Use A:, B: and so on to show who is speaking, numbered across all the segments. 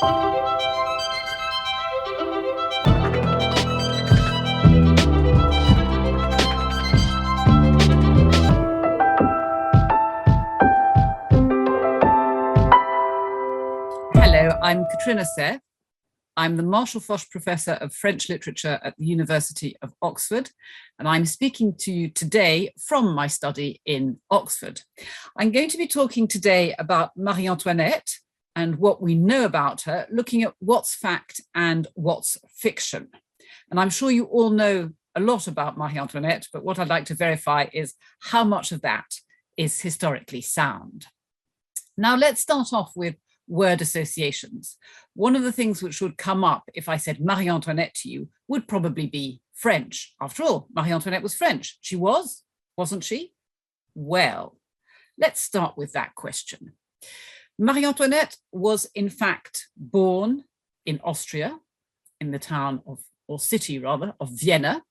A: Hello, I'm Catriona Seth. I'm the Marshall Foch Professor of French Literature at the University of Oxford, and I'm speaking to you today from my study in Oxford. I'm going to be talking today about Marie-Antoinette and what we know about her, looking at what's fact and what's fiction. And I'm sure you all know a lot about Marie-Antoinette, but what I'd like to verify is how much of that is historically sound. Now, let's start off with word associations. One of the things which would come up if I said Marie-Antoinette to you would probably be French. After all, Marie-Antoinette was French. She was, wasn't she? Well, let's start with that question. Marie-Antoinette was in fact born in Austria, in the town of, or city rather, of Vienna.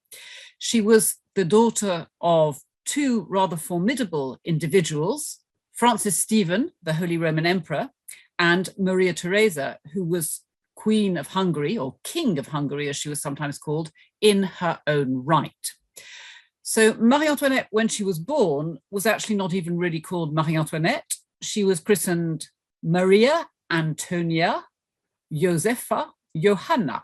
A: She was the daughter of two rather formidable individuals, Francis Stephen, the Holy Roman Emperor, and Maria Theresa, who was Queen of Hungary, or King of Hungary, as she was sometimes called, in her own right. So Marie-Antoinette, when she was born, was actually not even really called Marie-Antoinette. She was christened Maria Antonia Josefa Johanna,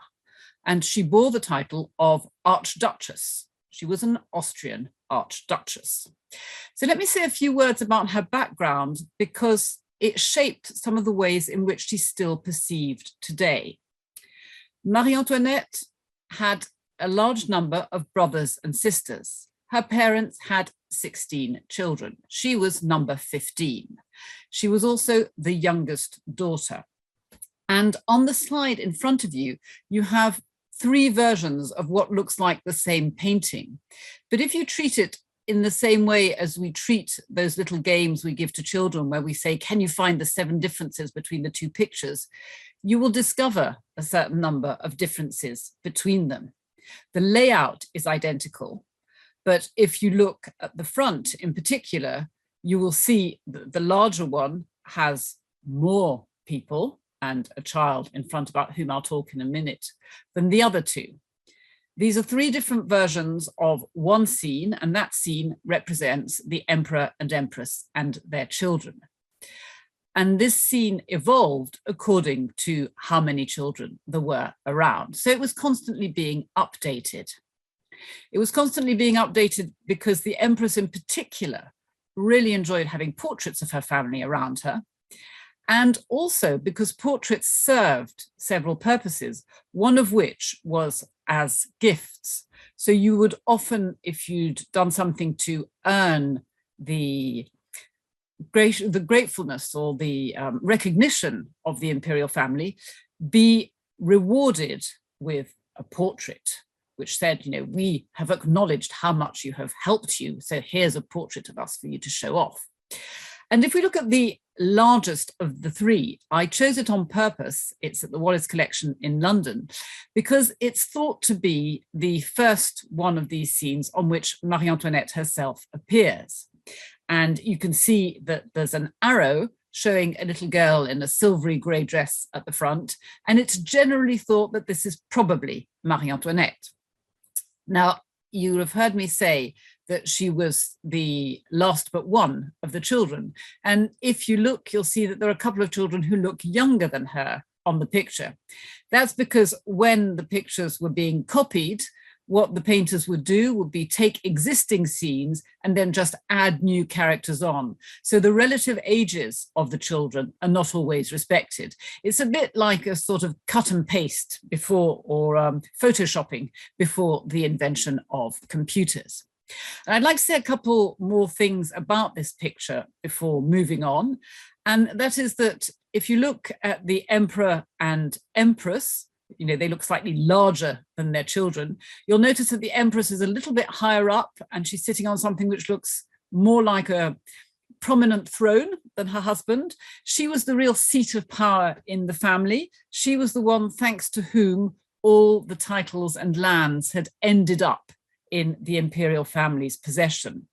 A: and she bore the title of Archduchess. She was an Austrian Archduchess. So let me say a few words about her background, because it shaped some of the ways in which she's still perceived today. Marie-Antoinette had a large number of brothers and sisters. Her parents had 16 children. She was number 15. She was also the youngest daughter. And on the slide in front of you, you have three versions of what looks like the same painting. But if you treat it in the same way as we treat those little games we give to children where we say, can you find the 7 differences between the 2 pictures? You will discover a certain number of differences between them. The layout is identical, but if you look at the front in particular, you will see that the larger one has more people and a child in front about whom I'll talk in a minute than the other 2. These are 3 different versions of one scene, and that scene represents the emperor and empress and their children. And this scene evolved according to how many children there were around. So it was constantly being updated. It was constantly being updated because the empress in particular really enjoyed having portraits of her family around her. And also because portraits served several purposes, one of which was as gifts. So you would often, if you'd done something to earn the gratefulness or the recognition of the imperial family, be rewarded with a portrait, which said, you know, we have acknowledged how much you have helped you, so here's a portrait of us for you to show off. And if we look at the largest of the 3, I chose it on purpose. It's at the Wallace Collection in London, because it's thought to be the first one of these scenes on which Marie-Antoinette herself appears. And you can see that there's an arrow showing a little girl in a silvery grey dress at the front, and it's generally thought that this is probably Marie-Antoinette. Now, you have heard me say that she was the last but one of the children. And if you look, you'll see that there are a couple of children who look younger than her on the picture. That's because when the pictures were being copied, what the painters would do would be take existing scenes and then just add new characters on. So the relative ages of the children are not always respected. It's a bit like a sort of cut and paste before, or photoshopping before the invention of computers. And I'd like to say a couple more things about this picture before moving on. And that is that if you look at the emperor and empress, you know, they look slightly larger than their children. You'll notice that the empress is a little bit higher up and she's sitting on something which looks more like a prominent throne than her husband. She was the real seat of power in the family. She was the one thanks to whom all the titles and lands had ended up in the imperial family's possession.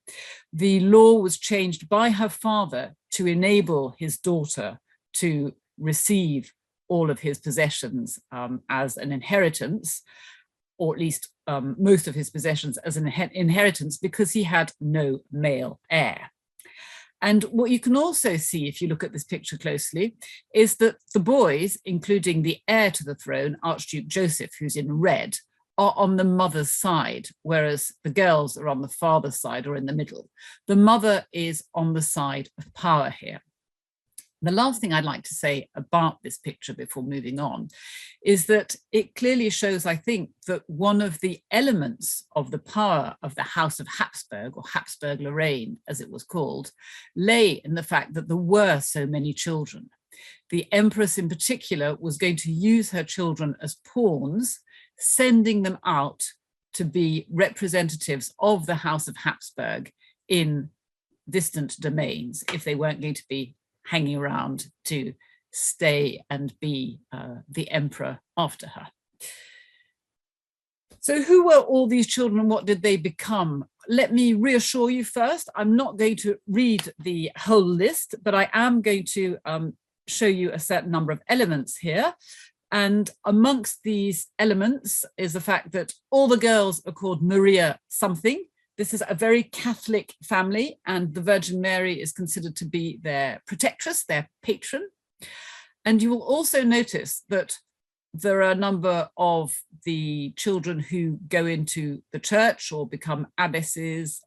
A: The law was changed by her father to enable his daughter to receive all of his possessions as an inheritance, or at least most of his possessions as an inheritance, because he had no male heir. And what you can also see, if you look at this picture closely, is that the boys, including the heir to the throne, Archduke Joseph, who's in red, are on the mother's side, whereas the girls are on the father's side or in the middle. The mother is on the side of power here. The last thing I'd like to say about this picture before moving on is that it clearly shows, I think, that one of the elements of the power of the House of Habsburg, or Habsburg-Lorraine, as it was called, lay in the fact that there were so many children. The Empress in particular was going to use her children as pawns, sending them out to be representatives of the House of Habsburg in distant domains, if they weren't going to be hanging around to stay and be the emperor after her. So who were all these children and what did they become? Let me reassure you first, I'm not going to read the whole list, but I am going to show you a certain number of elements here. And amongst these elements is the fact that all the girls are called Maria something. This is a very Catholic family, and the Virgin Mary is considered to be their protectress, their patron. And you will also notice that there are a number of the children who go into the church or become abbesses,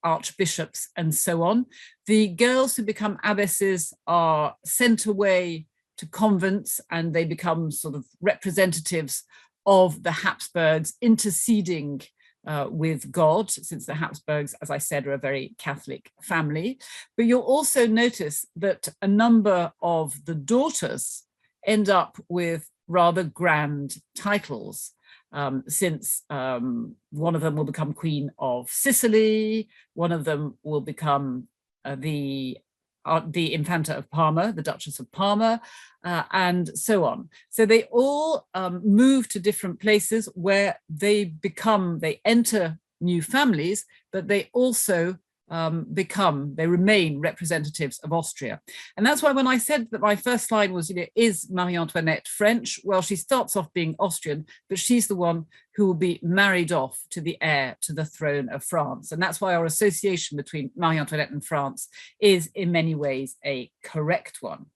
A: archbishops, and so on. The girls who become abbesses are sent away to convents, and they become sort of representatives of the Habsburgs, interceding with God, since the Habsburgs, as I said, are a very Catholic family. But you'll also notice that a number of the daughters end up with rather grand titles, since one of them will become Queen of Sicily, one of them will become the Infanta of Parma, the Duchess of Parma, and so on. So they all move to different places where they enter new families, but they also they remain representatives of Austria. And that's why when I said that my first slide was, is Marie-Antoinette French? Well, she starts off being Austrian, but she's the one who will be married off to the heir to the throne of France. And that's why our association between Marie-Antoinette and France is in many ways a correct one.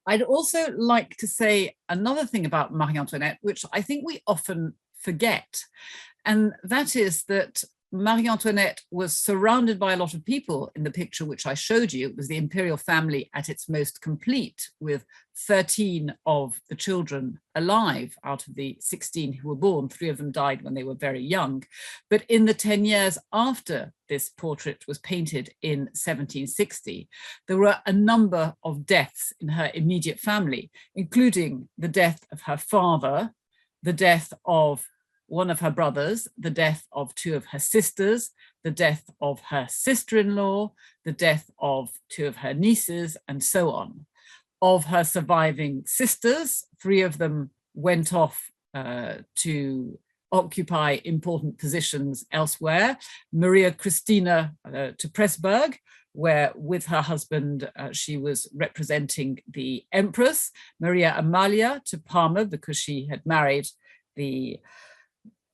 A: I'd also like to say another thing about Marie-Antoinette, which I think we often forget, and that is that Marie-Antoinette was surrounded by a lot of people in the picture which I showed you. It was the imperial family at its most complete, with 13 of the children alive out of the 16 who were born. 3 of them died when they were very young. But in the 10 years after this portrait was painted in 1760, there were a number of deaths in her immediate family, including the death of her father, the death of one of her brothers, the death of 2 of her sisters, the death of her sister-in-law, the death of 2 of her nieces, and so on. Of her surviving sisters, 3 of them went off to occupy important positions elsewhere. Maria Christina to Pressburg, where with her husband, she was representing the Empress. Maria Amalia to Parma, because she had married the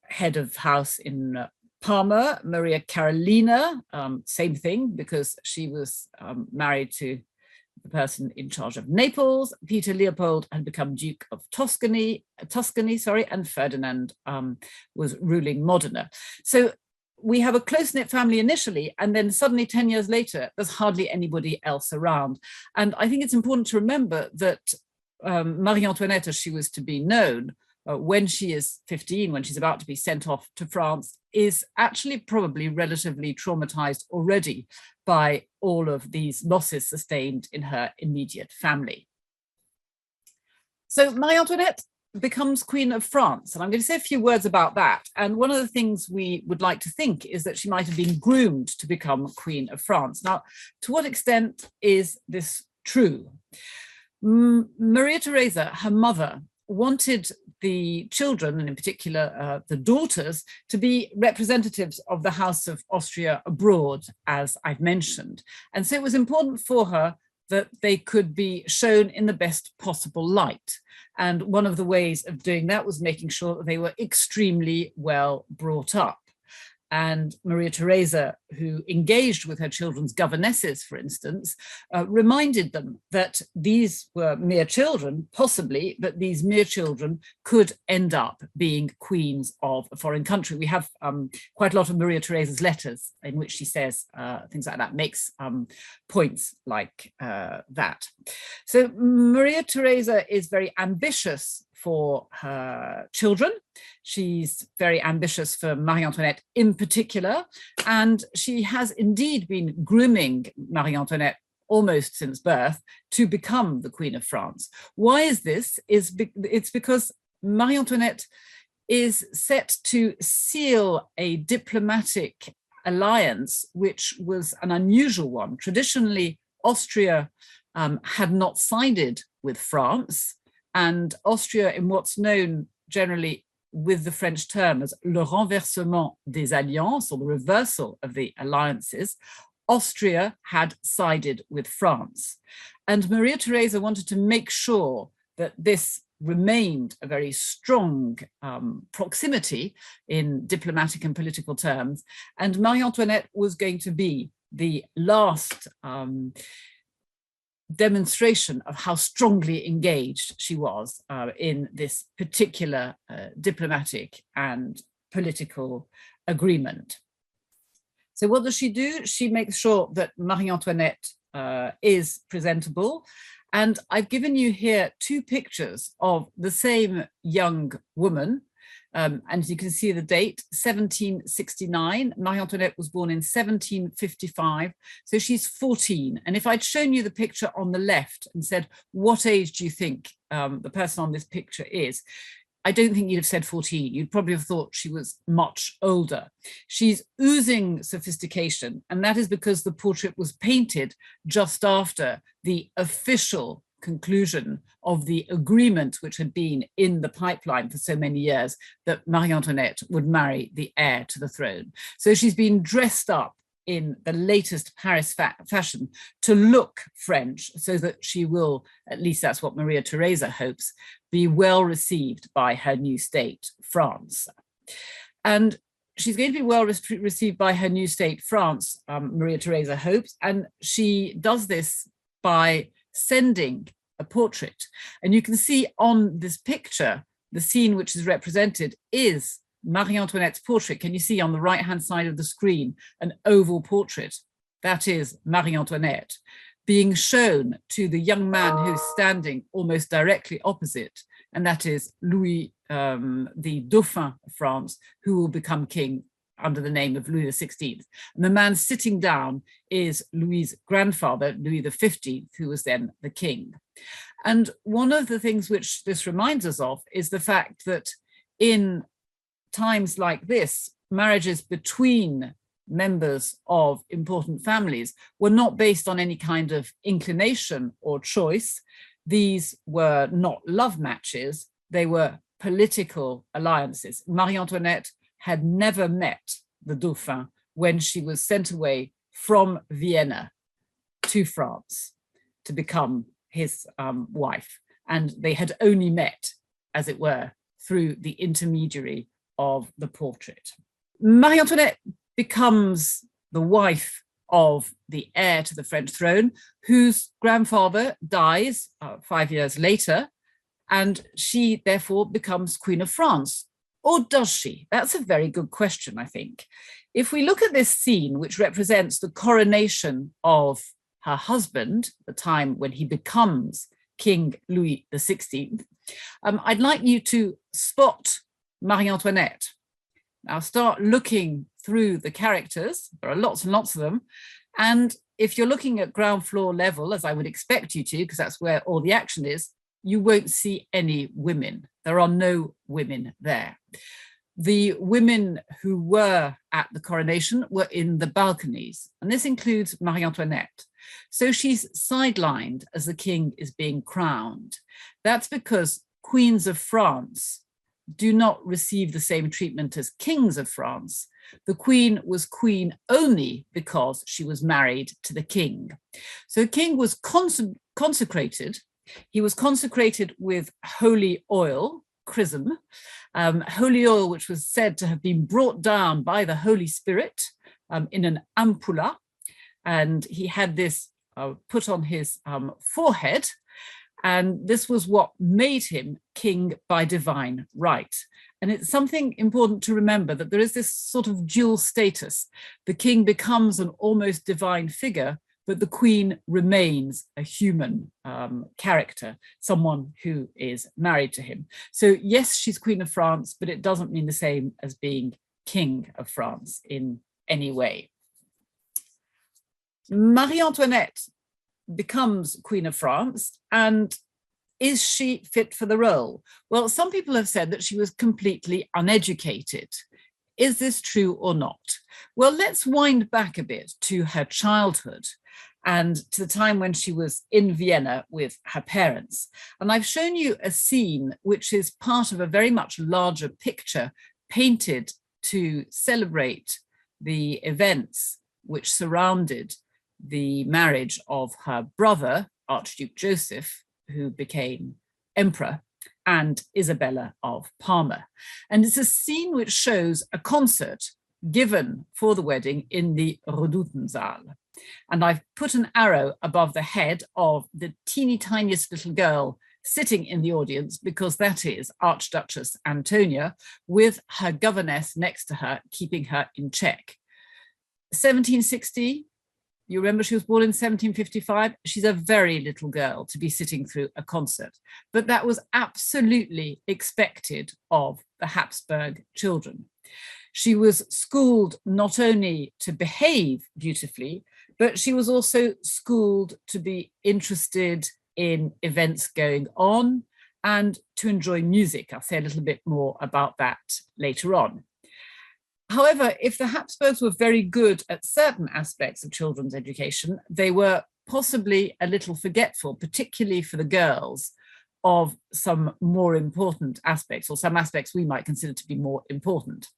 A: head of house in Parma. Maria Carolina, same thing, because she was married to the person in charge of Naples. Peter Leopold had become Duke of Tuscany, and Ferdinand was ruling Modena. So we have a close-knit family initially, and then suddenly 10 years later, there's hardly anybody else around. And I think it's important to remember that Marie-Antoinette, as she was to be known, when she is 15, when she's about to be sent off to France, is actually probably relatively traumatized already by all of these losses sustained in her immediate family. So Marie-Antoinette becomes Queen of France, and I'm going to say a few words about that. And one of the things we would like to think is that she might have been groomed to become Queen of France. Now, to what extent is this true? Maria Theresa, her mother, wanted the children, and in particular the daughters, to be representatives of the House of Austria abroad, as I've mentioned. And so it was important for her that they could be shown in the best possible light. And one of the ways of doing that was making sure that they were extremely well brought up. And Maria Theresa, who engaged with her children's governesses, for instance, reminded them that these were mere children, possibly, but these mere children could end up being queens of a foreign country. We have quite a lot of Maria Theresa's letters in which she says things like that, makes points like that. So Maria Theresa is very ambitious for her children. She's very ambitious for Marie-Antoinette in particular, and she has indeed been grooming Marie-Antoinette almost since birth to become the Queen of France. Why is this? It's because Marie-Antoinette is set to seal a diplomatic alliance, which was an unusual one. Traditionally, Austria had not sided with France, and Austria, in what's known generally with the French term as le renversement des alliances, or the reversal of the alliances, Austria had sided with France. And Maria Theresa wanted to make sure that this remained a very strong proximity in diplomatic and political terms. And Marie-Antoinette was going to be the last demonstration of how strongly engaged she was in this particular diplomatic and political agreement. So what does she do? She makes sure that Marie-Antoinette is presentable. And I've given you here two pictures of the same young woman. And you can see the date, 1769. Marie-Antoinette was born in 1755, so she's 14. And if I'd shown you the picture on the left and said, what age do you think the person on this picture is? I don't think you'd have said 14. You'd probably have thought she was much older. She's oozing sophistication, and that is because the portrait was painted just after the official conclusion of the agreement which had been in the pipeline for so many years that Marie-Antoinette would marry the heir to the throne. So she's been dressed up in the latest Paris fashion to look French, so that she will, at least that's what Maria Theresa hopes, be well received by her new state, France. And she's going to be well received by her new state, France, Maria Theresa hopes, and she does this by sending a portrait. And you can see on this picture, the scene which is represented is Marie-Antoinette's portrait. Can you see on the right-hand side of the screen, an oval portrait? That is Marie-Antoinette being shown to the young man who's standing almost directly opposite, and that is Louis, the Dauphin of France, who will become king under the name of Louis XVI. And the man sitting down is Louis's grandfather, Louis XV, who was then the king. And one of the things which this reminds us of is the fact that in times like this, marriages between members of important families were not based on any kind of inclination or choice. These were not love matches, they were political alliances. Marie-Antoinette had never met the Dauphin when she was sent away from Vienna to France to become his wife. And they had only met, as it were, through the intermediary of the portrait. Marie-Antoinette becomes the wife of the heir to the French throne, whose grandfather dies 5 years later, and she therefore becomes Queen of France. Or does she? That's a very good question, I think. If we look at this scene, which represents the coronation of her husband, the time when he becomes King Louis XVI, I'd like you to spot Marie-Antoinette. Now start looking through the characters. There are lots and lots of them. And if you're looking at ground floor level, as I would expect you to, because that's where all the action is, you won't see any women. There are no women there. The women who were at the coronation were in the balconies, and this includes Marie-Antoinette. So she's sidelined as the king is being crowned. That's because queens of France do not receive the same treatment as kings of France. The queen was queen only because she was married to the king. So the king was consecrated. He was consecrated with holy oil, chrism, holy oil which was said to have been brought down by the Holy Spirit in an ampulla, and he had this put on his forehead, and this was what made him king by divine right. And it's something important to remember, that there is this sort of dual status. The king becomes an almost divine figure, but the queen remains a human character, someone who is married to him. So yes, she's Queen of France, but it doesn't mean the same as being King of France in any way. Marie-Antoinette becomes Queen of France, and is she fit for the role? Well, some people have said that she was completely uneducated. Is this true or not? Well, let's wind back a bit to her childhood and to the time when she was in Vienna with her parents. And I've shown you a scene which is part of a very much larger picture painted to celebrate the events which surrounded the marriage of her brother, Archduke Joseph, who became emperor, and Isabella of Parma. And it's a scene which shows a concert given for the wedding in the Redoutensaal. And I've put an arrow above the head of the teeny tiniest little girl sitting in the audience, because that is Archduchess Antonia, with her governess next to her, keeping her in check. 1760, you remember she was born in 1755. She's a very little girl to be sitting through a concert, but that was absolutely expected of the Habsburg children. She was schooled not only to behave beautifully, but she was also schooled to be interested in events going on and to enjoy music. I'll say a little bit more about that later on. However, if the Habsburgs were very good at certain aspects of children's education, they were possibly a little forgetful, particularly for the girls, of some more important aspects, or some aspects we might consider to be more important.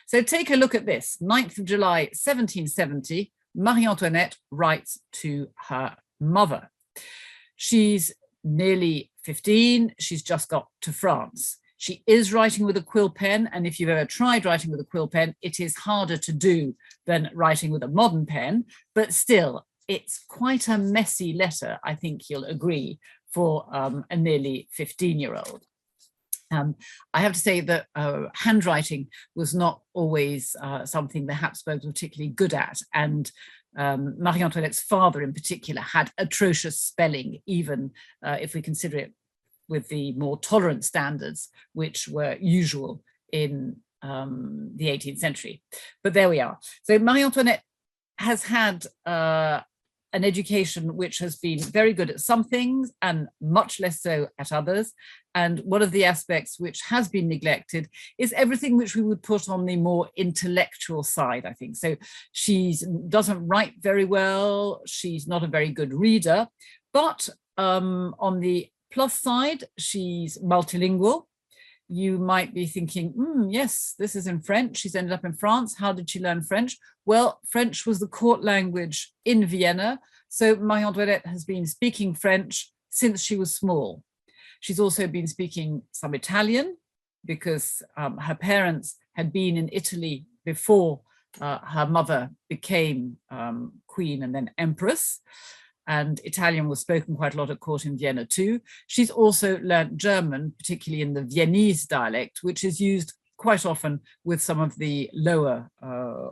A: So take a look at this. 9th of July, 1770, Marie-Antoinette writes to her mother. She's nearly 15, she's just got to France. She is writing with a quill pen, and if you've ever tried writing with a quill pen, it is harder to do than writing with a modern pen, but still, it's quite a messy letter, I think you'll agree, for a nearly 15-year-old. I have to say that handwriting was not always something the Habsburgs were particularly good at, and Marie-Antoinette's father in particular had atrocious spelling, even if we consider it with the more tolerant standards which were usual in the 18th century. But there we are. So Marie-Antoinette has had an education which has been very good at some things and much less so at others. And one of the aspects which has been neglected is everything which we would put on the more intellectual side, I think. So she doesn't write very well, she's not a very good reader, but on the plus side, she's multilingual. You might be thinking, yes, this is in French. She's ended up in France. How did she learn French? Well, French was the court language in Vienna. So Marie-Antoinette has been speaking French since she was small. She's also been speaking some Italian because her parents had been in Italy before her mother became queen and then empress. And Italian was spoken quite a lot at court in Vienna too. She's also learnt German, particularly in the Viennese dialect, which is used quite often with some of the lower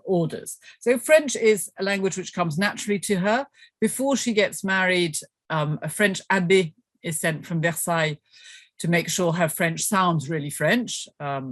A: orders. So French is a language which comes naturally to her. Before she gets married, a French abbé is sent from Versailles to make sure her French sounds really French.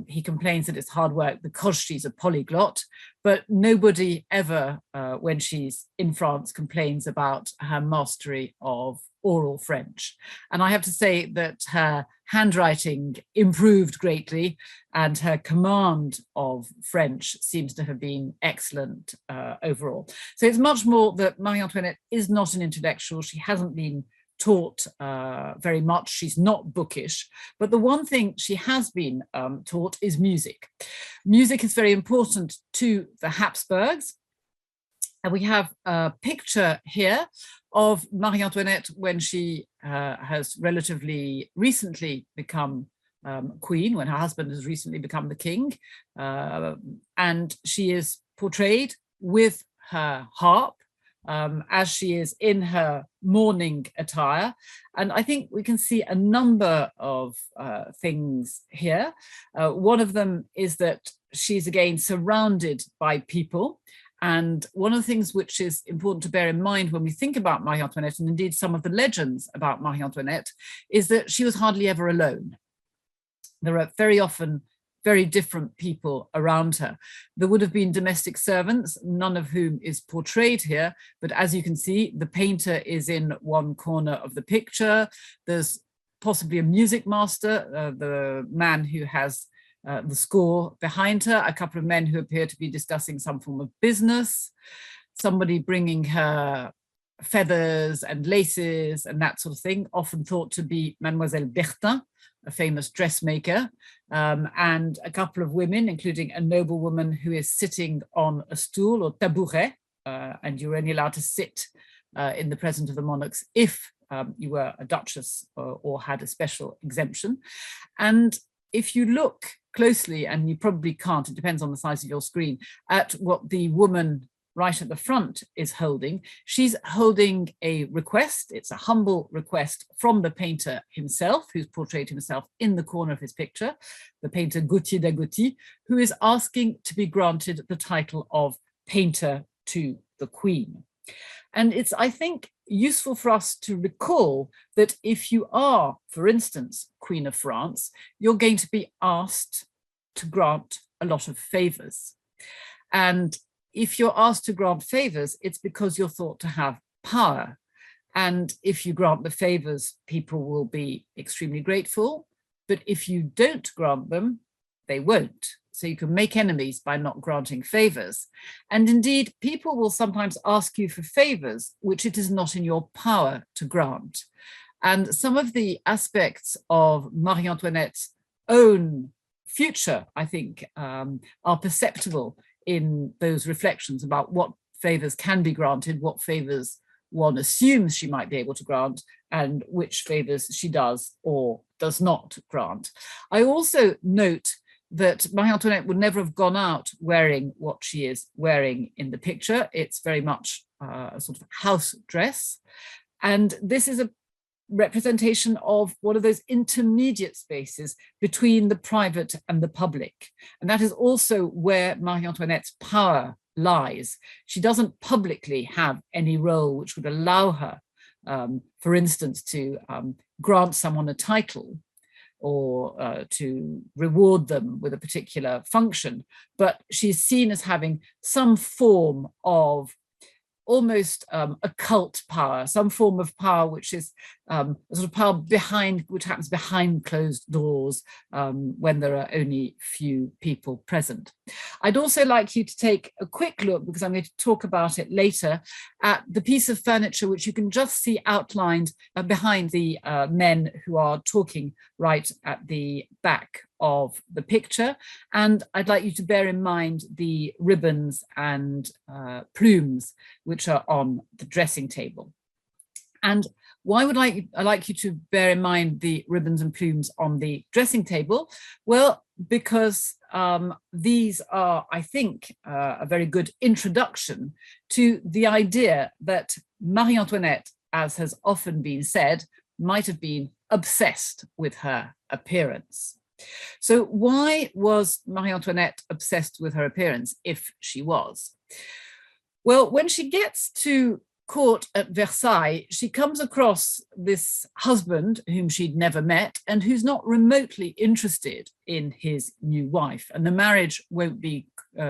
A: He complains that it's hard work because she's a polyglot, but nobody ever, when she's in France, complains about her mastery of oral French. And I have to say that her handwriting improved greatly and her command of French seems to have been excellent overall. So it's much more that Marie-Antoinette is not an intellectual. She hasn't been taught very much. She's not bookish, but the one thing she has been taught is music. Music is very important to the Habsburgs. And we have a picture here of Marie-Antoinette when she has relatively recently become queen, when her husband has recently become the king. And she is portrayed with her harp, as she is in her mourning attire. And I think we can see a number of things here. One of them is that she's again surrounded by people. And one of the things which is important to bear in mind when we think about Marie-Antoinette, and indeed some of the legends about Marie-Antoinette, is that she was hardly ever alone. There are very often very different people around her. There would have been domestic servants, none of whom is portrayed here, but as you can see, the painter is in one corner of the picture. There's possibly a music master, the man who has the score behind her, a couple of men who appear to be discussing some form of business, somebody bringing her feathers and laces and that sort of thing, often thought to be Mademoiselle Bertin, a famous dressmaker, and a couple of women, including a noblewoman who is sitting on a stool or tabouret, and you're only allowed to sit in the presence of the monarchs if you were a duchess or had a special exemption. And if you look closely, and you probably can't, it depends on the size of your screen, at what the woman right at the front is holding, she's holding a request. It's a humble request from the painter himself, who's portrayed himself in the corner of his picture, the painter Gauthier d'Agouti, who is asking to be granted the title of painter to the Queen. And it's, I think, useful for us to recall that if you are, for instance, Queen of France, you're going to be asked to grant a lot of favors. And if you're asked to grant favors, it's because you're thought to have power. And if you grant the favors, people will be extremely grateful. But if you don't grant them, they won't. So you can make enemies by not granting favors. And indeed, people will sometimes ask you for favors which it is not in your power to grant. And some of the aspects of Marie-Antoinette's own future, I think, are perceptible in those reflections about what favors can be granted, what favors one assumes she might be able to grant, and which favors she does or does not grant. I also note that Marie-Antoinette would never have gone out wearing what she is wearing in the picture. It's very much a sort of house dress. And this is a representation of one of those intermediate spaces between the private and the public. And that is also where Marie-Antoinette's power lies. She doesn't publicly have any role which would allow her, for instance, to grant someone a title or to reward them with a particular function, but she's seen as having some form of almost occult power, some form of power which is a sort of power which happens behind closed doors when there are only few people present. I'd also like you to take a quick look, because I'm going to talk about it later, at the piece of furniture which you can just see outlined behind the men who are talking right at the back of the picture. And I'd like you to bear in mind the ribbons and plumes which are on the dressing table. And why would I like you to bear in mind the ribbons and plumes on the dressing table? Well, because these are, I think, a very good introduction to the idea that Marie-Antoinette, as has often been said, might have been obsessed with her appearance. So why was Marie-Antoinette obsessed with her appearance, if she was? Well, when she gets to court at Versailles, she comes across this husband whom she'd never met and who's not remotely interested in his new wife, and the marriage won't be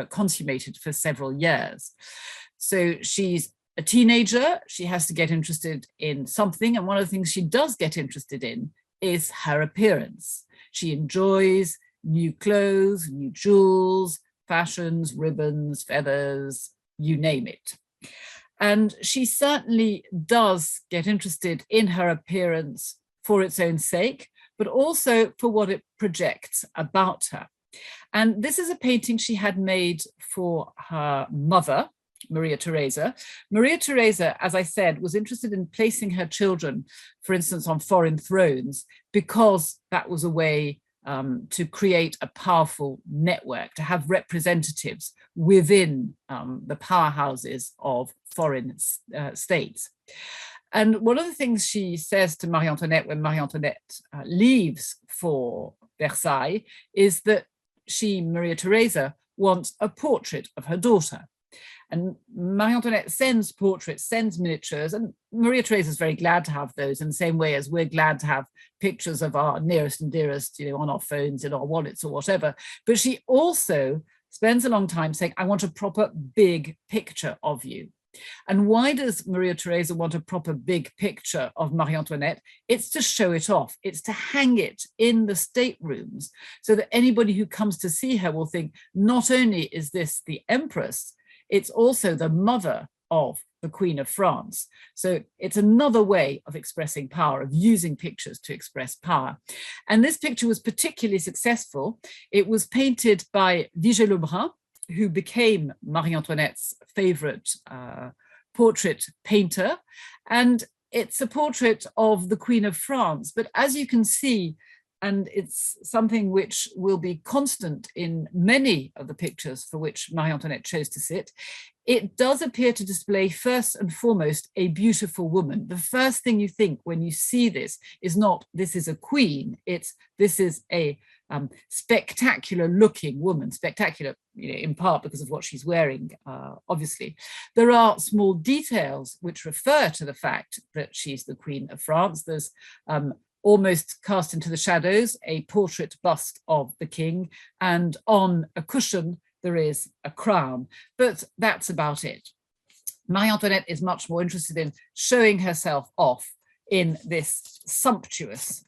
A: consummated for several years. So she's a teenager, she has to get interested in something, and one of the things she does get interested in is her appearance. She enjoys new clothes, new jewels, fashions, ribbons, feathers, you name it. And she certainly does get interested in her appearance for its own sake, but also for what it projects about her. And this is a painting she had made for her mother, Maria Theresa. Maria Theresa, as I said, was interested in placing her children, for instance, on foreign thrones, because that was a way to create a powerful network, to have representatives within the powerhouses of foreign states. And one of the things she says to Marie-Antoinette when Marie-Antoinette leaves for Versailles is that she, Maria Theresa, wants a portrait of her daughter. And Marie-Antoinette sends portraits, sends miniatures, and Maria Theresa is very glad to have those, in the same way as we're glad to have pictures of our nearest and dearest, on our phones, in our wallets or whatever. But she also spends a long time saying, I want a proper big picture of you. And why does Maria Theresa want a proper big picture of Marie-Antoinette? It's to show it off. It's to hang it in the staterooms so that anybody who comes to see her will think, not only is this the Empress, it's also the mother of the Queen of France. So it's another way of expressing power, of using pictures to express power. And this picture was particularly successful. It was painted by Vigée Lebrun, who became Marie-Antoinette's favorite portrait painter. And it's a portrait of the Queen of France. But as you can see, and it's something which will be constant in many of the pictures for which Marie-Antoinette chose to sit, it does appear to display first and foremost a beautiful woman. The first thing you think when you see this is not, this is a queen, it's, this is a spectacular looking woman, spectacular, in part because of what she's wearing, obviously. There are small details which refer to the fact that she's the Queen of France. There's almost cast into the shadows a portrait bust of the king, and on a cushion there is a crown, but that's about it. Marie-Antoinette is much more interested in showing herself off in this sumptuous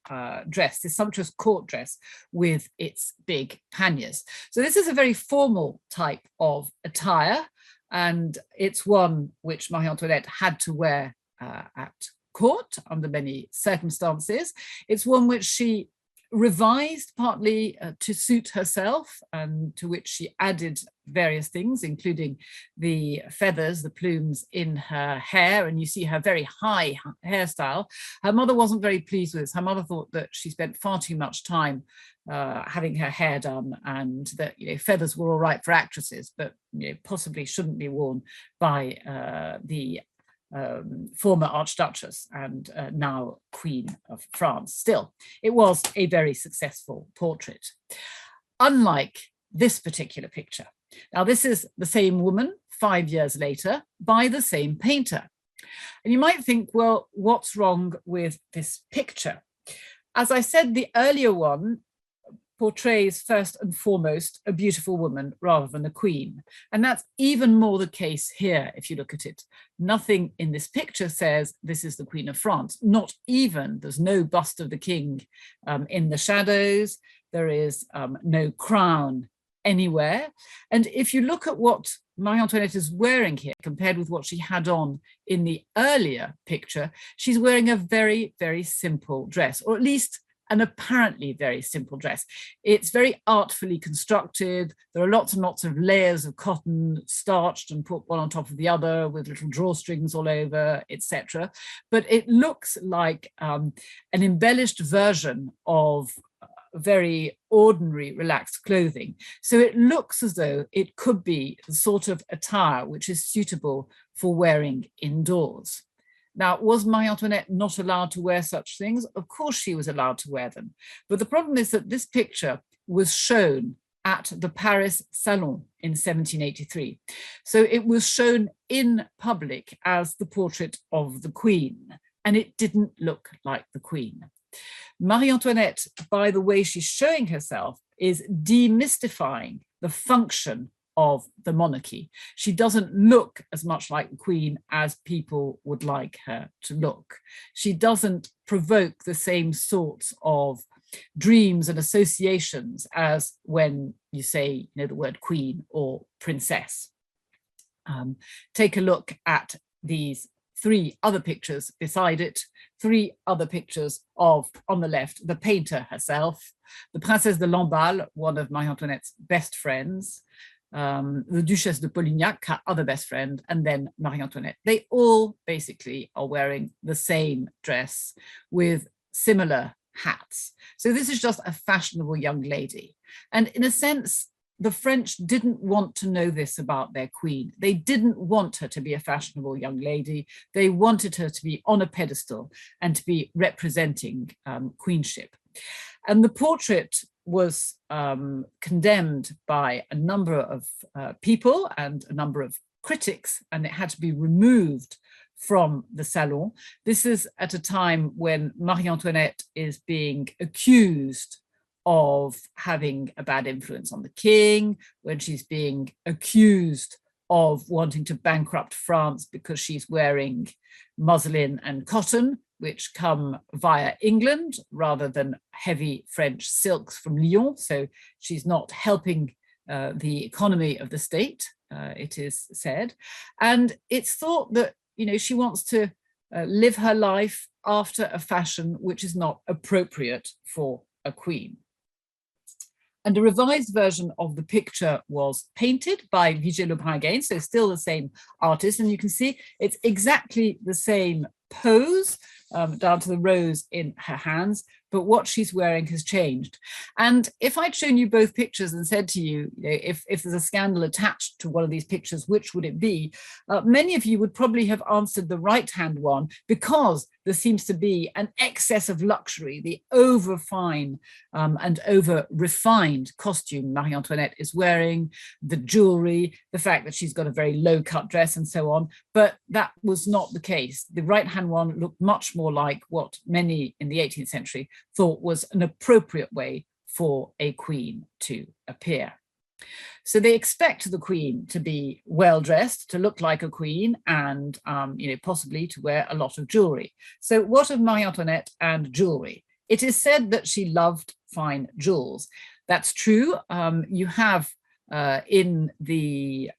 A: dress, this sumptuous court dress with its big panniers. So this is a very formal type of attire, and it's one which Marie-Antoinette had to wear at court under many circumstances. It's one which she revised partly to suit herself, and to which she added various things, including the feathers, the plumes in her hair, and you see her very high hairstyle. Her mother wasn't very pleased with this. Her mother thought that she spent far too much time having her hair done, and that feathers were all right for actresses, but possibly shouldn't be worn by the former Archduchess and now Queen of France. Still, it was a very successful portrait. Unlike this particular picture. Now, this is the same woman 5 years later by the same painter. And you might think, well, what's wrong with this picture? As I said, the earlier one portrays first and foremost a beautiful woman rather than a queen. And that's even more the case here, if you look at it. Nothing in this picture says this is the Queen of France, not even, there's no bust of the king in the shadows, there is no crown anywhere. And if you look at what Marie-Antoinette is wearing here compared with what she had on in the earlier picture, she's wearing a very, very simple dress, or at least an apparently very simple dress. It's very artfully constructed. There are lots and lots of layers of cotton starched and put one on top of the other with little drawstrings all over, etc. But it looks like an embellished version of very ordinary, relaxed clothing. So it looks as though it could be the sort of attire which is suitable for wearing indoors. Now, was Marie-Antoinette not allowed to wear such things? Of course she was allowed to wear them. But the problem is that this picture was shown at the Paris Salon in 1783. So it was shown in public as the portrait of the Queen, and it didn't look like the Queen. Marie-Antoinette, by the way she's showing herself, is demystifying the function of the monarchy. She doesn't look as much like the Queen as people would like her to look. She doesn't provoke the same sorts of dreams and associations as when you say, the word queen or princess. Take a look at these three other pictures beside it, three other pictures of, on the left, the painter herself, the Princesse de Lamballe, one of Marie-Antoinette's best friends, the Duchesse de Polignac, her other best friend, and then Marie-Antoinette. They all basically are wearing the same dress with similar hats. So this is just a fashionable young lady. And in a sense, the French didn't want to know this about their queen. They didn't want her to be a fashionable young lady. They wanted her to be on a pedestal and to be representing queenship. And the portrait was condemned by a number of people and a number of critics, and it had to be removed from the salon. This is at a time when Marie-Antoinette is being accused of having a bad influence on the king, when she's being accused of wanting to bankrupt France because she's wearing muslin and cotton, which come via England rather than heavy French silks from Lyon. So she's not helping the economy of the state, it is said. And it's thought that, you know, she wants to live her life after a fashion which is not appropriate for a queen. And a revised version of the picture was painted by Vigée-Lebrun again, so still the same artist. And you can see it's exactly the same pose, down to the rose in her hands, but what she's wearing has changed. And if I'd shown you both pictures and said to you, if there's a scandal attached to one of these pictures, which would it be? Many of you would probably have answered the right-hand one, because there seems to be an excess of luxury, the over-fine and over-refined costume Marie-Antoinette is wearing, the jewelry, the fact that she's got a very low-cut dress and so on. But that was not the case. The right-hand one looked much more like what many in the 18th century thought was an appropriate way for a queen to appear. So they expect the queen to be well dressed, to look like a queen, and possibly to wear a lot of jewelry. So what of Marie-Antoinette and jewelry? It is said that she loved fine jewels. That's true. You have in the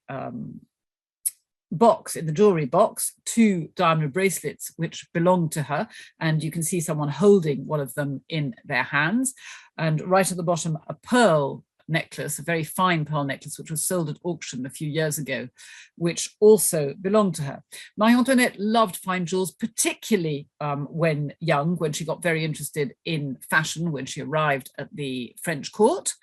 A: box, in the jewelry box, 2 diamond bracelets which belong to her, and you can see someone holding one of them in their hands. And right at the bottom, a pearl necklace, a very fine pearl necklace, which was sold at auction a few years ago, which also belonged to her. Marie-Antoinette loved fine jewels, particularly when young, when she got very interested in fashion, when she arrived at the French court.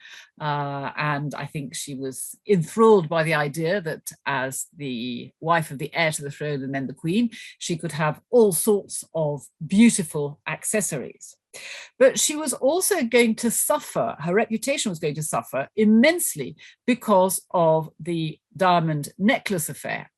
A: And I think she was enthralled by the idea that as the wife of the heir to the throne and then the queen, she could have all sorts of beautiful accessories. But she was also going to suffer, her reputation was going to suffer immensely because of the diamond necklace affair.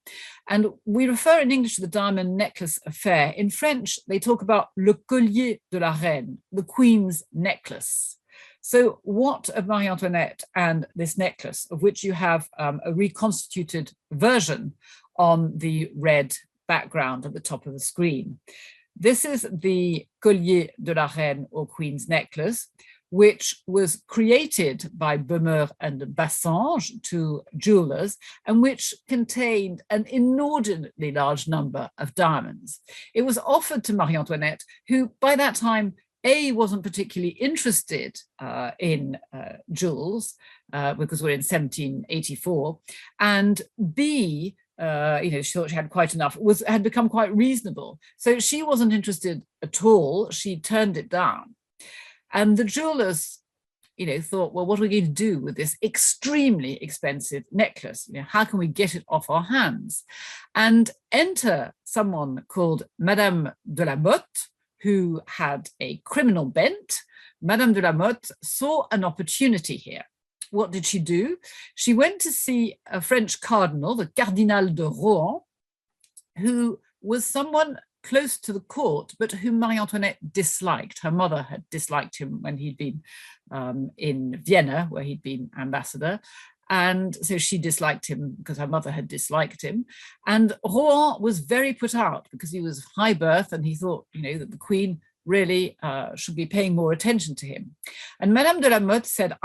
A: And we refer in English to the diamond necklace affair. In French, they talk about le collier de la reine, the queen's necklace. So what of Marie-Antoinette and this necklace, of which you have a reconstituted version on the red background at the top of the screen? This is the collier de la reine, or queen's necklace, which was created by Bemeur and Bassange, 2 jewelers, and which contained an inordinately large number of diamonds. It was offered to Marie-Antoinette, who by that time, A, wasn't particularly interested in jewels, because we're in 1784, and B, she thought she had quite enough, had become quite reasonable. So she wasn't interested at all. She turned it down. And the jewelers, thought, well, what are we going to do with this extremely expensive necklace? How can we get it off our hands? And enter someone called Madame de la Motte, who had a criminal bent. Madame de la Motte saw an opportunity here. What did she do? She went to see a French cardinal, the Cardinal de Rohan, who was someone close to the court, but whom Marie-Antoinette disliked. Her mother had disliked him when he'd been in Vienna, where he'd been ambassador. And so she disliked him because her mother had disliked him. And Rohan was very put out because he was of high birth, and he thought, that the queen really should be paying more attention to him. And Madame de la Motte said,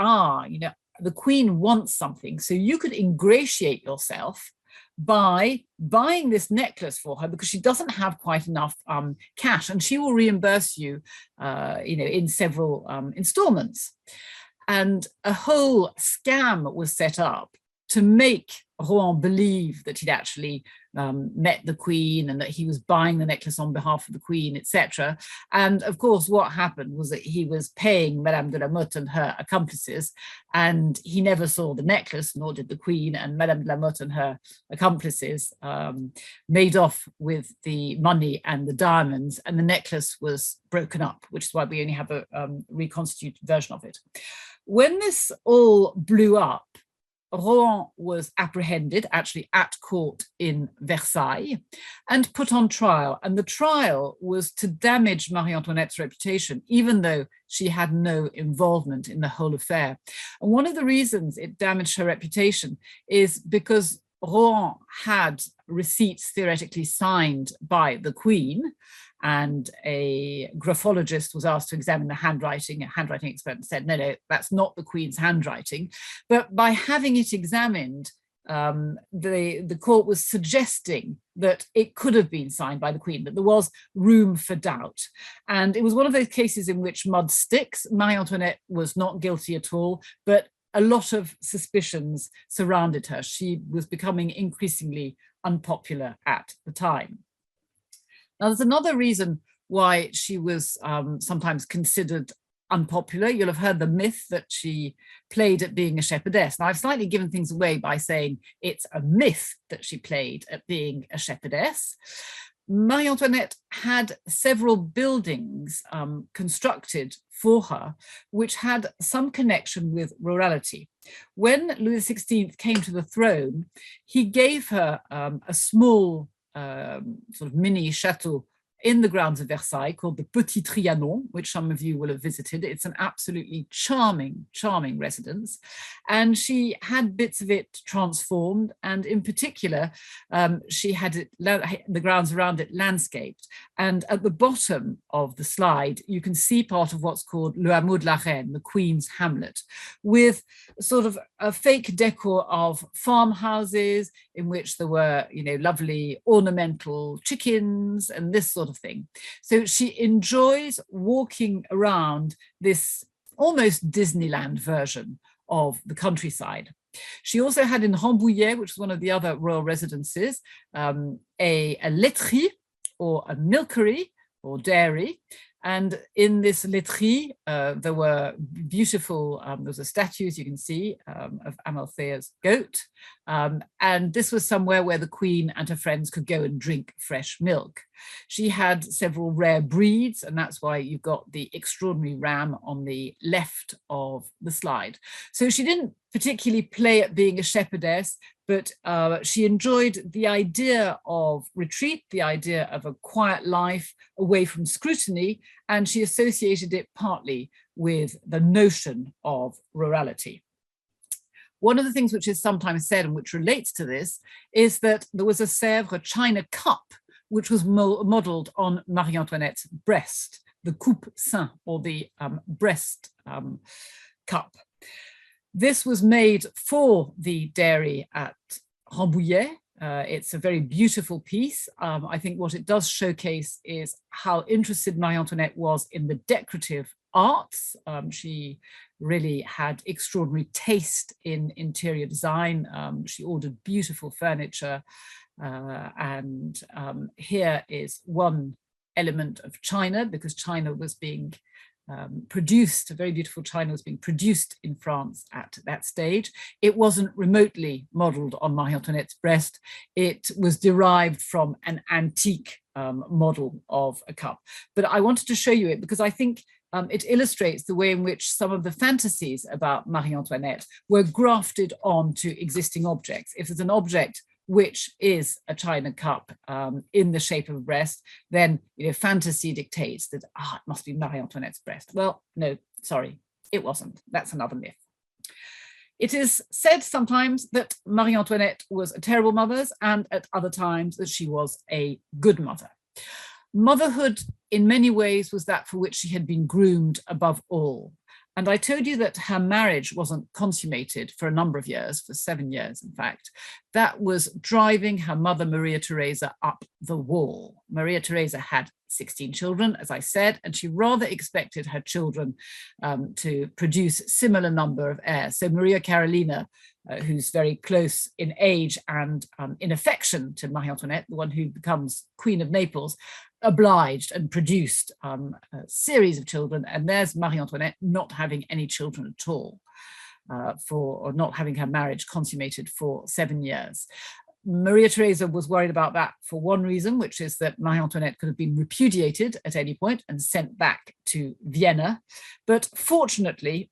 A: the queen wants something, so you could ingratiate yourself by buying this necklace for her because she doesn't have quite enough cash, and she will reimburse you, in several installments. And a whole scam was set up to make Rohan believe that he'd actually met the Queen and that he was buying the necklace on behalf of the Queen, etc. And of course, what happened was that he was paying Madame de la Motte and her accomplices, and he never saw the necklace, nor did the Queen, and Madame de la Motte and her accomplices made off with the money and the diamonds, and the necklace was broken up, which is why we only have a reconstituted version of it. When this all blew up, Rohan was apprehended, actually at court in Versailles, and put on trial. And the trial was to damage Marie-Antoinette's reputation, even though she had no involvement in the whole affair. And one of the reasons it damaged her reputation is because Rohan had receipts theoretically signed by the Queen, and a graphologist was asked to examine the handwriting. A handwriting expert said, no, that's not the Queen's handwriting. But by having it examined, the court was suggesting that it could have been signed by the Queen, that there was room for doubt. And it was one of those cases in which mud sticks. Marie-Antoinette was not guilty at all, but a lot of suspicions surrounded her. She was becoming increasingly unpopular at the time. Now, there's another reason why she was sometimes considered unpopular. You'll have heard the myth that she played at being a shepherdess. Now, I've slightly given things away by saying it's a myth that she played at being a shepherdess. Marie-Antoinette had several buildings constructed for her, which had some connection with rurality. When Louis XVI came to the throne, he gave her a small sort of mini chateau in the grounds of Versailles called the Petit Trianon, which some of you will have visited. It's an absolutely charming, charming residence. And she had bits of it transformed. And in particular, she had the grounds around it landscaped. And at the bottom of the slide, you can see part of what's called Le Hameau de la Reine, the Queen's Hamlet, with sort of a fake decor of farmhouses in which there were, lovely ornamental chickens and this sort of thing. So she enjoys walking around this almost Disneyland version of the countryside. She also had in Rambouillet, which was one of the other royal residences, a laiterie or a milkery or dairy. And in this laiterie, there were beautiful, those are statues you can see of Amalthea's goat. And this was somewhere where the Queen and her friends could go and drink fresh milk. She had several rare breeds, and that's why you've got the extraordinary ram on the left of the slide. So she didn't particularly play at being a shepherdess, but she enjoyed the idea of retreat, the idea of a quiet life away from scrutiny, and she associated it partly with the notion of rurality. One of the things which is sometimes said and which relates to this is that there was a Sèvres china cup which was modeled on Marie-Antoinette's breast, the coupe sein, or the breast cup. This was made for the dairy at Rambouillet. It's a very beautiful piece. I think what it does showcase is how interested Marie-Antoinette was in the decorative arts. She really had extraordinary taste in interior design. She ordered beautiful furniture. And here is one element of china, because china was being produced, a very beautiful china was being produced in France at that stage. It wasn't remotely modeled on Marie-Antoinette's breast. It was derived from an antique model of a cup. But I wanted to show you it because I think it illustrates the way in which some of the fantasies about Marie-Antoinette were grafted onto existing objects. If there's an object which is a china cup in the shape of a breast, then fantasy dictates that it must be Marie-Antoinette's breast. Well, no, sorry, it wasn't. That's another myth. It is said sometimes that Marie-Antoinette was a terrible mother, and at other times that she was a good mother. Motherhood, in many ways, was that for which she had been groomed above all. And I told you that her marriage wasn't consummated for a number of years, for 7 years, in fact. That was driving her mother, Maria Theresa, up the wall. Maria Theresa had 16 children, as I said, and she rather expected her children to produce similar number of heirs. So Maria Carolina, who's very close in age and in affection to Marie-Antoinette, the one who becomes Queen of Naples, obliged and produced a series of children. And there's Marie-Antoinette not having any children at all, or not having her marriage consummated for 7 years. Maria Theresa was worried about that for one reason, which is that Marie-Antoinette could have been repudiated at any point and sent back to Vienna. But fortunately,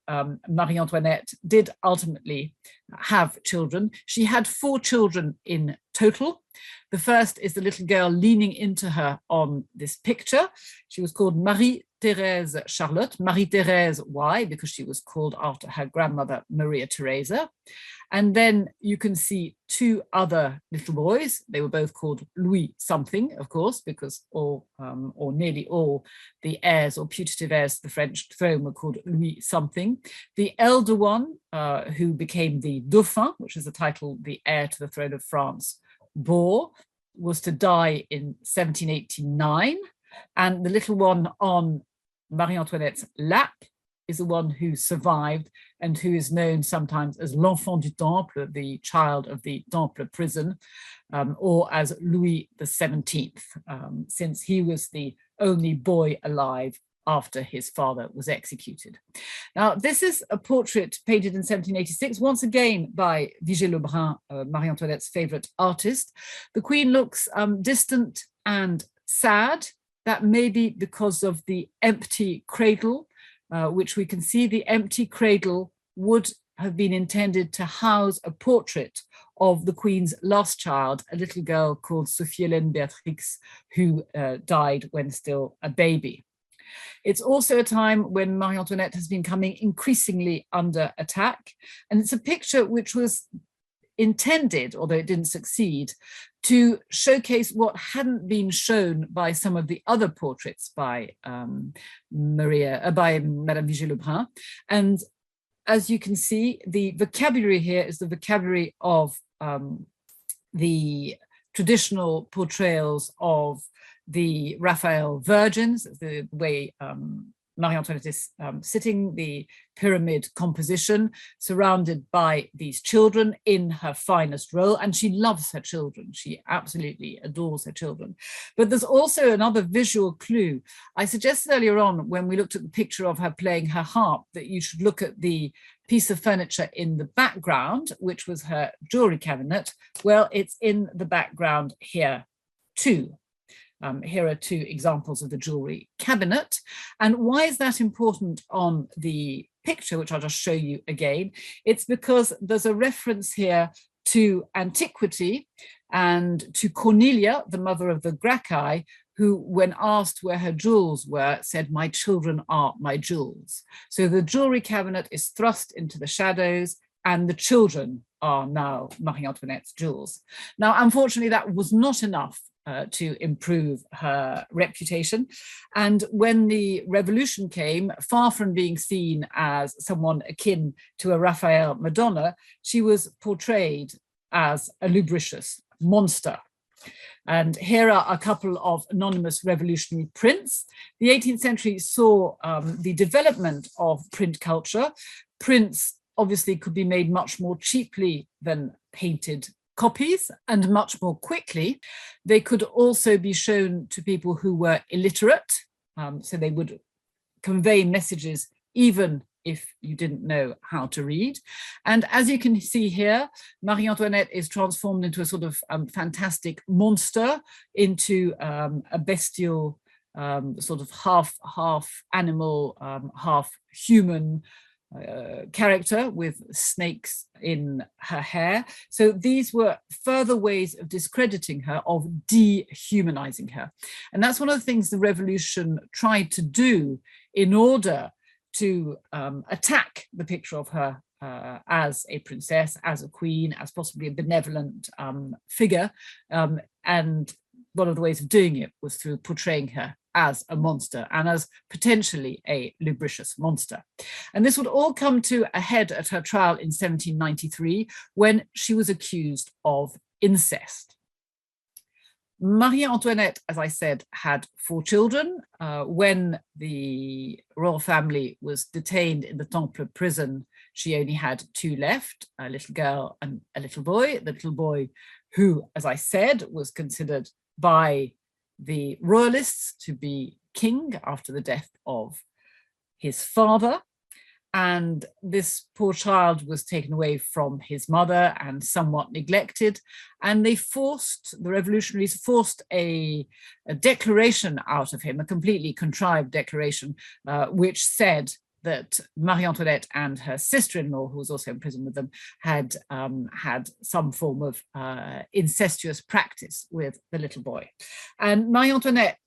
A: Marie-Antoinette did ultimately have children. She had 4 children in total. The first is the little girl leaning into her on this picture. She was called Marie-Thérèse Charlotte. Marie-Thérèse, why? Because she was called after her grandmother, Maria Theresa. And then you can see 2 other little boys. They were both called Louis something, of course, because all, or nearly all, the heirs or putative heirs to the French throne were called Louis something. The elder one, who became the Dauphin, which is the title the heir to the throne of France bore, was to die in 1789. And the little one on Marie-Antoinette's lap is the one who survived and who is known sometimes as l'enfant du Temple, the child of the Temple prison, or as Louis XVII, since he was the only boy alive after his father was executed. Now, this is a portrait painted in 1786, once again by Vigée-Lebrun, Marie-Antoinette's favorite artist. The Queen looks distant and sad. That may be because of the empty cradle, which we can see. The empty cradle would have been intended to house a portrait of the Queen's last child, a little girl called Sophie-Hélène Béatrix, who died when still a baby. It's also a time when Marie-Antoinette has been coming increasingly under attack. And it's a picture which was intended, although it didn't succeed, to showcase what hadn't been shown by some of the other portraits by Madame Vigée-Lebrun. And as you can see, the vocabulary here is the vocabulary of the traditional portrayals of the Raphael virgins, the way Marie-Antoinette is sitting, the pyramid composition, surrounded by these children in her finest role. And she loves her children. She absolutely adores her children. But there's also another visual clue. I suggested earlier on, when we looked at the picture of her playing her harp, that you should look at the piece of furniture in the background, which was her jewelry cabinet. Well, it's in the background here too. Here are 2 examples of the jewelry cabinet. And why is that important on the picture, which I'll just show you again? It's because there's a reference here to antiquity and to Cornelia, the mother of the Gracchi, who, when asked where her jewels were, said, "My children are my jewels." So the jewelry cabinet is thrust into the shadows, and the children are now Marie-Antoinette's jewels. Now, unfortunately, that was not enough to improve her reputation. And when the revolution came, far from being seen as someone akin to a Raphael Madonna, she was portrayed as a lubricious monster. And here are a couple of anonymous revolutionary prints. The 18th century saw the development of print culture. Prints obviously could be made much more cheaply than painted copies, and much more quickly. They could also be shown to people who were illiterate, so they would convey messages even if you didn't know how to read. And as you can see here, Marie-Antoinette is transformed into a sort of fantastic monster, into a bestial sort of half animal, half human character with snakes in her hair. So these were further ways of discrediting her, of dehumanizing her. And that's one of the things the revolution tried to do in order to attack the picture of her as a princess, as a queen, as possibly a benevolent figure, and one of the ways of doing it was through portraying her as a monster and as potentially a lubricious monster. And this would all come to a head at her trial in 1793 when she was accused of incest. Marie-Antoinette, as I said, had 4 children. When the royal family was detained in the Temple prison, she only had 2 left, a little girl and a little boy. The little boy who, as I said, was considered by the royalists to be king after the death of his father. And this poor child was taken away from his mother and somewhat neglected. And the revolutionaries forced a declaration out of him, a completely contrived declaration, which said that Marie-Antoinette and her sister-in-law, who was also in prison with them, had had some form of incestuous practice with the little boy. And Marie-Antoinette,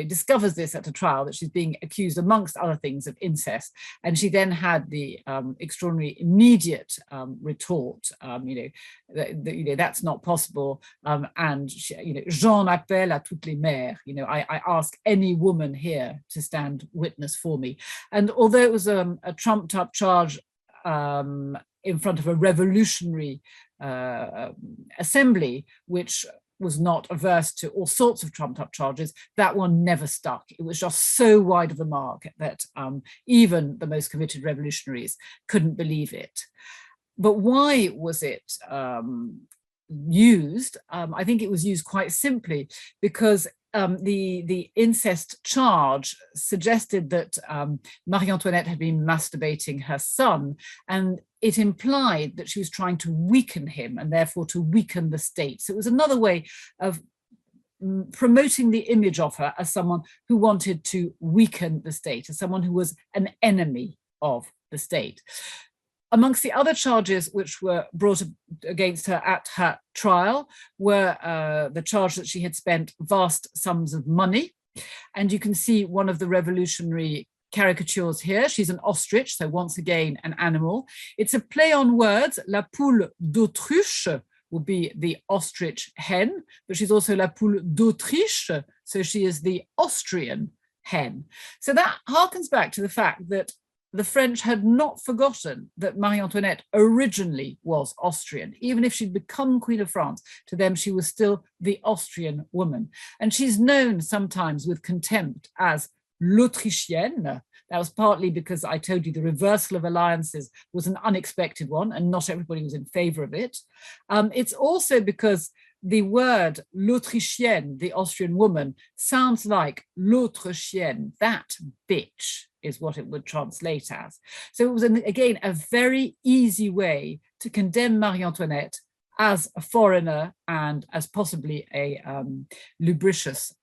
A: discovers this at a trial, that she's being accused, amongst other things, of incest. And she then had the extraordinary immediate retort, that's not possible. And j'en appelle à toutes les mères. I ask any woman here to stand witness for me. And although it was a trumped up charge in front of a revolutionary assembly, which was not averse to all sorts of trumped up charges, that one never stuck. It was just so wide of the mark that even the most committed revolutionaries couldn't believe it. But why was it used? I think it was used quite simply because the incest charge suggested that Marie-Antoinette had been masturbating her son, and it implied that she was trying to weaken him and therefore to weaken the state. So it was another way of promoting the image of her as someone who wanted to weaken the state, as someone who was an enemy of the state. Amongst the other charges which were brought against her at her trial were the charge that she had spent vast sums of money. And you can see one of the revolutionary caricatures here. She's an ostrich, so once again, an animal. It's a play on words. La poule d'autruche will be the ostrich hen, but she's also la poule d'Autriche, so she is the Austrian hen. So that harkens back to the fact that the French had not forgotten that Marie-Antoinette originally was Austrian. Even if she'd become Queen of France, to them she was still the Austrian woman. And she's known sometimes with contempt as l'Autrichienne. That was partly because I told you the reversal of alliances was an unexpected one and not everybody was in favor of it. It's also because the word l'Autrichienne, the Austrian woman, sounds like l'autre chienne, that bitch is what it would translate as. So it was, again, a very easy way to condemn Marie-Antoinette as a foreigner and as possibly a lubricious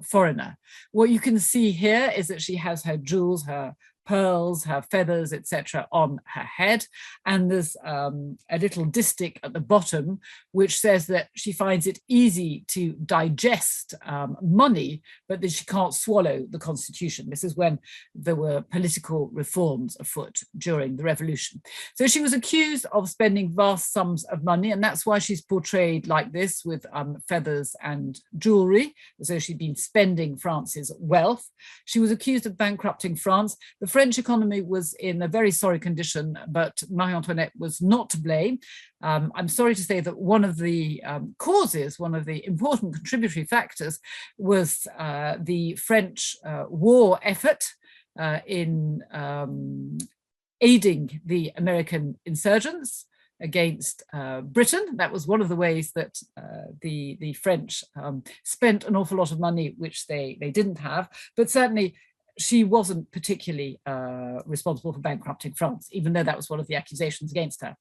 A: foreigner. What you can see here is that she has her jewels, her pearls, her feathers, etc., on her head. And there's a little distich at the bottom, which says that she finds it easy to digest money, but that she can't swallow the constitution. This is when there were political reforms afoot during the revolution. So she was accused of spending vast sums of money, and that's why she's portrayed like this, with feathers and jewelry, as though she'd been spending France's wealth. She was accused of bankrupting France. The French economy was in a very sorry condition, but Marie-Antoinette was not to blame. I'm sorry to say that one of the causes, one of the important contributory factors, was the French war effort in aiding the American insurgents against Britain. That was one of the ways that the French spent an awful lot of money, which they didn't have, but certainly she wasn't particularly responsible for bankrupting France, even though that was one of the accusations against her.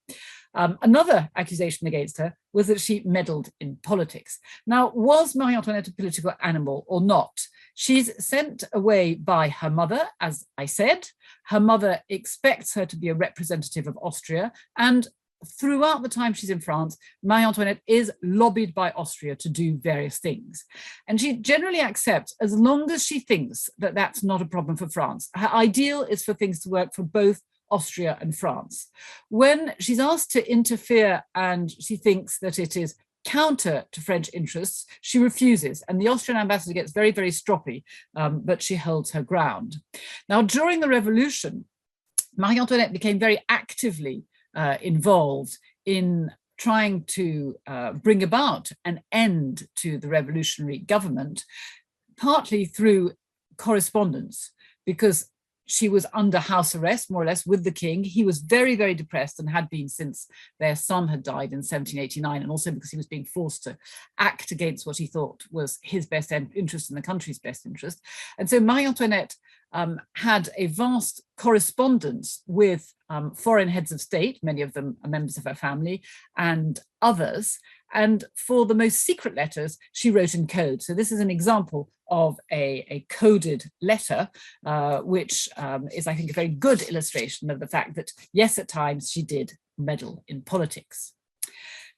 A: Another accusation against her was that she meddled in politics. Now, was Marie-Antoinette a political animal or not? She's sent away by her mother, as I said. Her mother expects her to be a representative of Austria, and throughout the time she's in France, Marie-Antoinette is lobbied by Austria to do various things. And she generally accepts, as long as she thinks that that's not a problem for France. Her ideal is for things to work for both Austria and France. When she's asked to interfere and she thinks that it is counter to French interests, she refuses, and the Austrian ambassador gets very, very stroppy, but she holds her ground. Now, during the revolution, Marie-Antoinette became very actively involved in trying to bring about an end to the revolutionary government, partly through correspondence, because she was under house arrest, more or less, with the king. He was very, very depressed and had been since their son had died in 1789, and also because he was being forced to act against what he thought was his best interest and the country's best interest. And so Marie-Antoinette had a vast correspondence with foreign heads of state, many of them are members of her family, and others. And for the most secret letters, she wrote in code. So this is an example of a coded letter, which is, I think, a very good illustration of the fact that, yes, at times she did meddle in politics.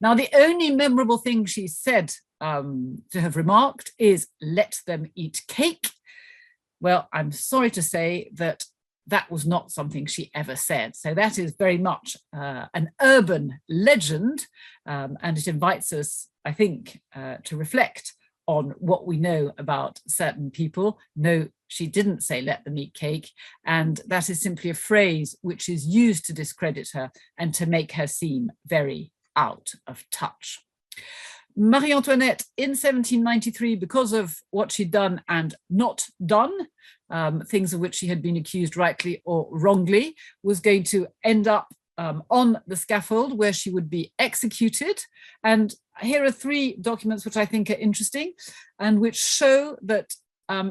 A: Now, the only memorable thing she said to have remarked is, "Let them eat cake." Well, I'm sorry to say that that was not something she ever said. So that is very much an urban legend, and it invites us, I think, to reflect on what we know about certain people. No, she didn't say "let them eat cake," and that is simply a phrase which is used to discredit her and to make her seem very out of touch. Marie-Antoinette in 1793, because of what she'd done and not done, things of which she had been accused rightly or wrongly, was going to end up on the scaffold where she would be executed. And here are three documents which I think are interesting and which show that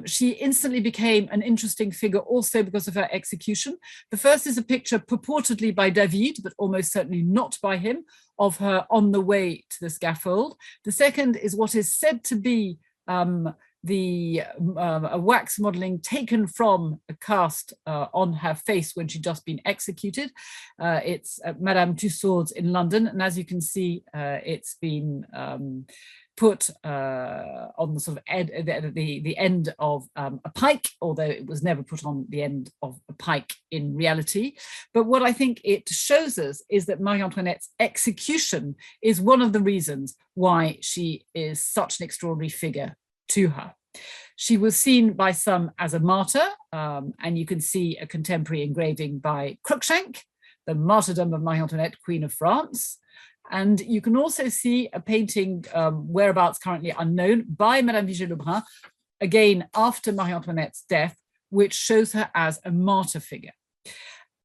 A: she instantly became an interesting figure also because of her execution. The first is a picture purportedly by David, but almost certainly not by him, of her on the way to the scaffold. The second is what is said to be a wax modeling taken from a cast on her face when she'd just been executed. It's at Madame Tussauds in London, and as you can see, it's been put on the sort of the end of a pike, although it was never put on the end of a pike in reality. But what I think it shows us is that Marie-Antoinette's execution is one of the reasons why she is such an extraordinary figure to her. She was seen by some as a martyr, and you can see a contemporary engraving by Cruikshank, The Martyrdom of Marie-Antoinette, Queen of France. And you can also see a painting, whereabouts currently unknown, by Madame Vigée-Lebrun, again after Marie-Antoinette's death, which shows her as a martyr figure.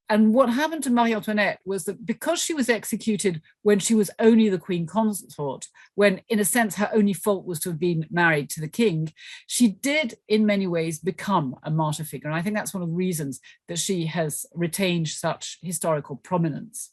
A: And what happened to Marie-Antoinette was that because she was executed when she was only the queen consort, when in a sense her only fault was to have been married to the king, she did in many ways become a martyr figure. And I think that's one of the reasons that she has retained such historical prominence.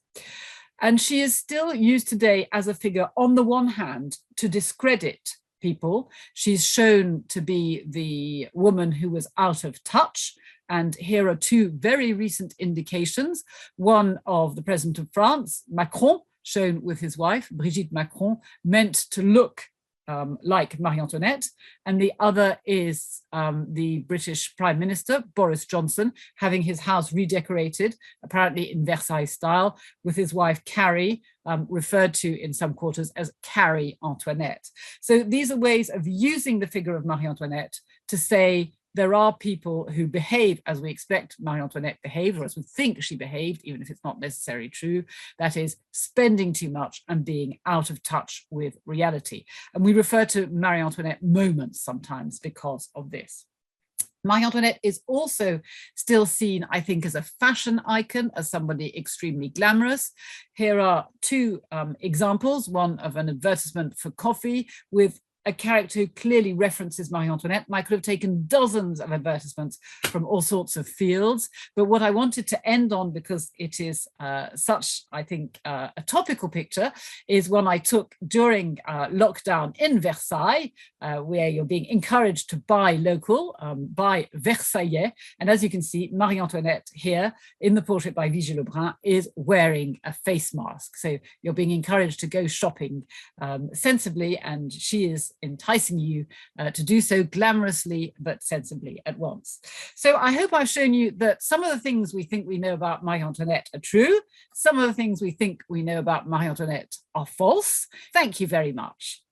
A: And she is still used today as a figure, on the one hand, to discredit people. She's shown to be the woman who was out of touch. And here are two very recent indications. One of the President of France, Macron, shown with his wife, Brigitte Macron, meant to look like Marie-Antoinette, and the other is the British Prime Minister, Boris Johnson, having his house redecorated, apparently in Versailles style, with his wife Carrie, referred to in some quarters as Carrie Antoinette. So these are ways of using the figure of Marie-Antoinette to say there are people who behave as we expect Marie-Antoinette behaved, or as we think she behaved, even if it's not necessarily true, that is, spending too much and being out of touch with reality. And we refer to Marie-Antoinette moments sometimes because of this. Marie-Antoinette is also still seen, I think, as a fashion icon, as somebody extremely glamorous. Here are two examples, one of an advertisement for coffee with a character who clearly references Marie-Antoinette. I could have taken dozens of advertisements from all sorts of fields, but what I wanted to end on, because it is such, I think, a topical picture, is one I took during lockdown in Versailles, where you're being encouraged to buy local, buy Versaillais. And as you can see, Marie-Antoinette here in the portrait by Vigée-Lebrun is wearing a face mask. So you're being encouraged to go shopping sensibly, and she is enticing you to do so glamorously but sensibly at once. So I hope I've shown you that some of the things we think we know about Marie-Antoinette are true. Some of the things we think we know about Marie-Antoinette are false. Thank you very much.